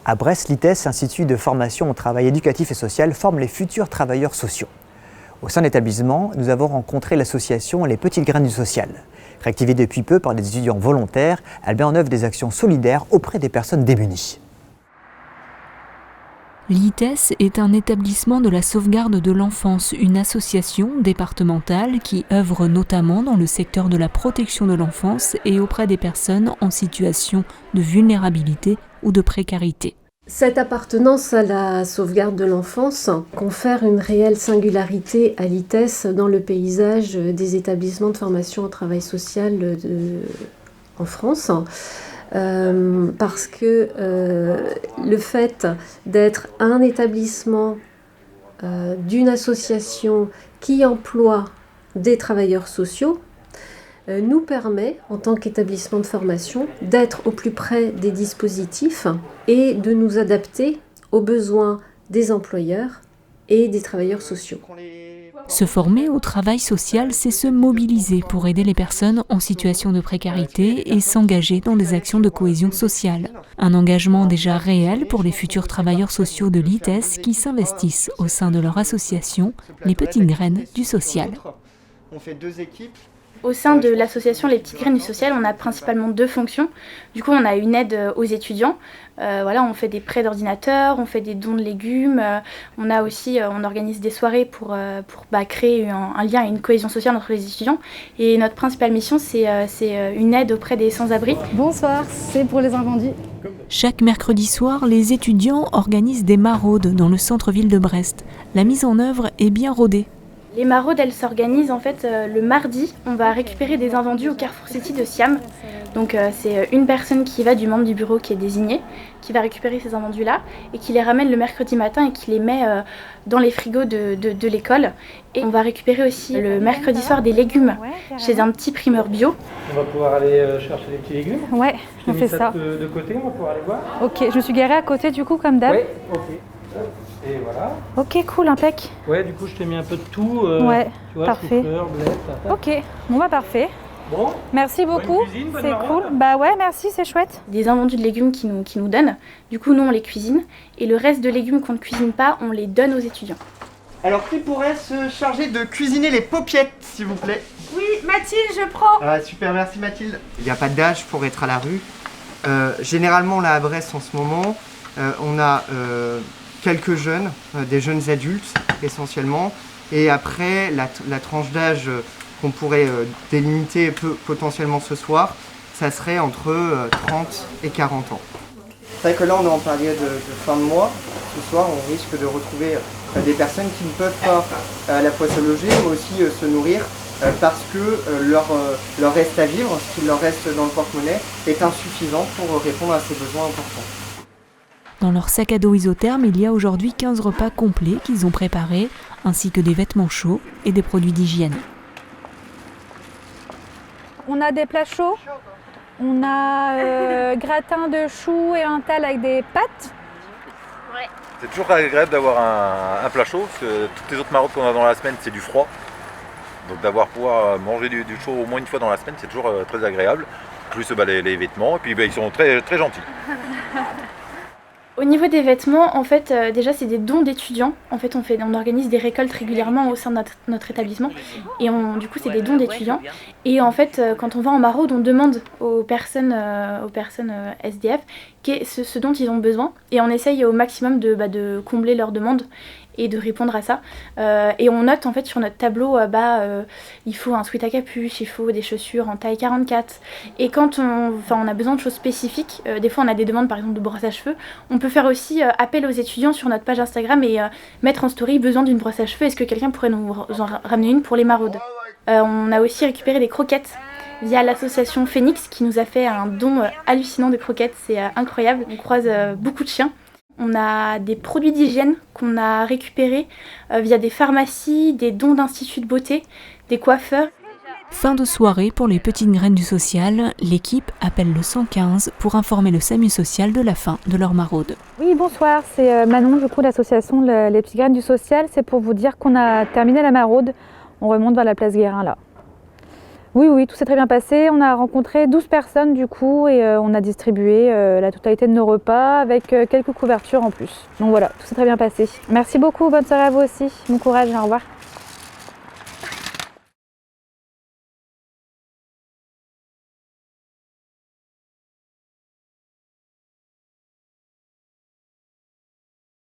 À Brest, l'ITES, Institut de formation au travail éducatif et social, forme les futurs travailleurs sociaux. Au sein de l'établissement, nous avons rencontré l'association Les Petites Graines du Social. Réactivée depuis peu par des étudiants volontaires, elle met en œuvre des actions solidaires auprès des personnes démunies. L'ITES est un établissement de la sauvegarde de l'enfance, une association départementale qui œuvre notamment dans le secteur de la protection de l'enfance et auprès des personnes en situation de vulnérabilité ou de précarité. Cette appartenance à la sauvegarde de l'enfance confère une réelle singularité à l'ITES dans le paysage des établissements de formation au travail social en France. Parce que le fait d'être un établissement d'une association qui emploie des travailleurs sociaux nous permet, en tant qu'établissement de formation, d'être au plus près des dispositifs et de nous adapter aux besoins des employeurs et des travailleurs sociaux. Se former au travail social, c'est se mobiliser pour aider les personnes en situation de précarité et s'engager dans des actions de cohésion sociale. Un engagement déjà réel pour les futurs travailleurs sociaux de l'ITES qui s'investissent au sein de leur association, les Petites Graines du Social. On fait 2 équipes. Au sein de l'association Les Petites Graines du Social, on a principalement 2 fonctions. Du coup, on a une aide aux étudiants. On fait des prêts d'ordinateur, on fait des dons de légumes. On organise des soirées pour créer un lien et une cohésion sociale entre les étudiants. Et notre principale mission, c'est une aide auprès des sans-abri. Bonsoir, c'est pour les invendus. Chaque mercredi soir, les étudiants organisent des maraudes dans le centre-ville de Brest. La mise en œuvre est bien rodée. Les maraudes, elles s'organisent le mardi. On va récupérer des invendus au Carrefour City de Siam. Donc c'est une personne qui va du membre du bureau qui est désigné, qui va récupérer ces invendus-là et qui les ramène le mercredi matin et qui les met dans les frigos de l'école. Et on va récupérer aussi le mercredi soir des légumes chez un petit primeur bio. On va pouvoir aller chercher des petits légumes. Ouais, on fait ça. De côté, on va pouvoir aller voir. Ok, je me suis garée à côté du coup comme d'hab. Oui, ok. Et voilà. Ok, cool, impec. Ouais, du coup, je t'ai mis un peu de tout. Ouais, tu vois, parfait. Fleurs, blettes, ok, bon bah parfait. Bon. Merci beaucoup. Bonne cuisine, bonne c'est maraude. cool. Bah ouais, merci, c'est chouette. Des invendus de légumes qui nous donnent. Du coup, nous, on les cuisine. Et le reste de légumes qu'on ne cuisine pas, on les donne aux étudiants. Alors, qui pourrait se charger de cuisiner les paupiettes, s'il vous plaît? Oui, Mathilde, je prends. Ah, super, merci Mathilde. Il n'y a pas d'âge pour être à la rue. Généralement, là à Brest en ce moment, on a quelques jeunes, des jeunes adultes essentiellement. Et après, la tranche d'âge qu'on pourrait délimiter potentiellement ce soir, ça serait entre 30 et 40 ans. C'est vrai que là, on est en période de fin de mois. Ce soir, on risque de retrouver des personnes qui ne peuvent pas à la fois se loger, mais aussi se nourrir parce que leur reste à vivre, ce qui leur reste dans le porte-monnaie, est insuffisant pour répondre à ces besoins importants. Dans leur sac à dos isotherme, il y a aujourd'hui 15 repas complets qu'ils ont préparés, ainsi que des vêtements chauds et des produits d'hygiène. On a des plats chauds. On a gratin de choux et un tal avec des pâtes. Ouais. C'est toujours agréable d'avoir un plat chaud, parce que toutes les autres maraudes qu'on a dans la semaine, c'est du froid. Donc pouvoir manger du chaud au moins une fois dans la semaine, c'est toujours très agréable. Plus les vêtements, et puis ils sont très, très gentils. Au niveau des vêtements, déjà c'est des dons d'étudiants. On organise des récoltes régulièrement au sein de notre établissement. Et du coup, c'est des dons d'étudiants. Et quand on va en maraude, on demande aux personnes SDF ce dont ils ont besoin. Et on essaye au maximum de combler leurs demandes et de répondre à ça. Et on note sur notre tableau, il faut un sweat à capuche, il faut des chaussures en taille 44. Et quand on a besoin de choses spécifiques, des fois on a des demandes par exemple de brosse à cheveux, on peut faire aussi appel aux étudiants sur notre page Instagram et mettre en story besoin d'une brosse à cheveux, est-ce que quelqu'un pourrait nous en ramener une pour les maraudes. On a aussi récupéré des croquettes via l'association Phoenix qui nous a fait un don hallucinant de croquettes, c'est incroyable, on croise beaucoup de chiens. On a des produits d'hygiène qu'on a récupérés via des pharmacies, des dons d'instituts de beauté, des coiffeurs. Fin de soirée pour les Petites Graines du Social, l'équipe appelle le 115 pour informer le SAMU social de la fin de leur maraude. Oui, bonsoir, c'est Manon du coup de l'association Les Petites Graines du Social. C'est pour vous dire qu'on a terminé la maraude, on remonte vers la place Guérin là. Oui, tout s'est très bien passé. On a rencontré 12 personnes du coup et on a distribué la totalité de nos repas avec quelques couvertures en plus. Donc voilà, tout s'est très bien passé. Merci beaucoup, bonne soirée à vous aussi. Bon courage, au revoir.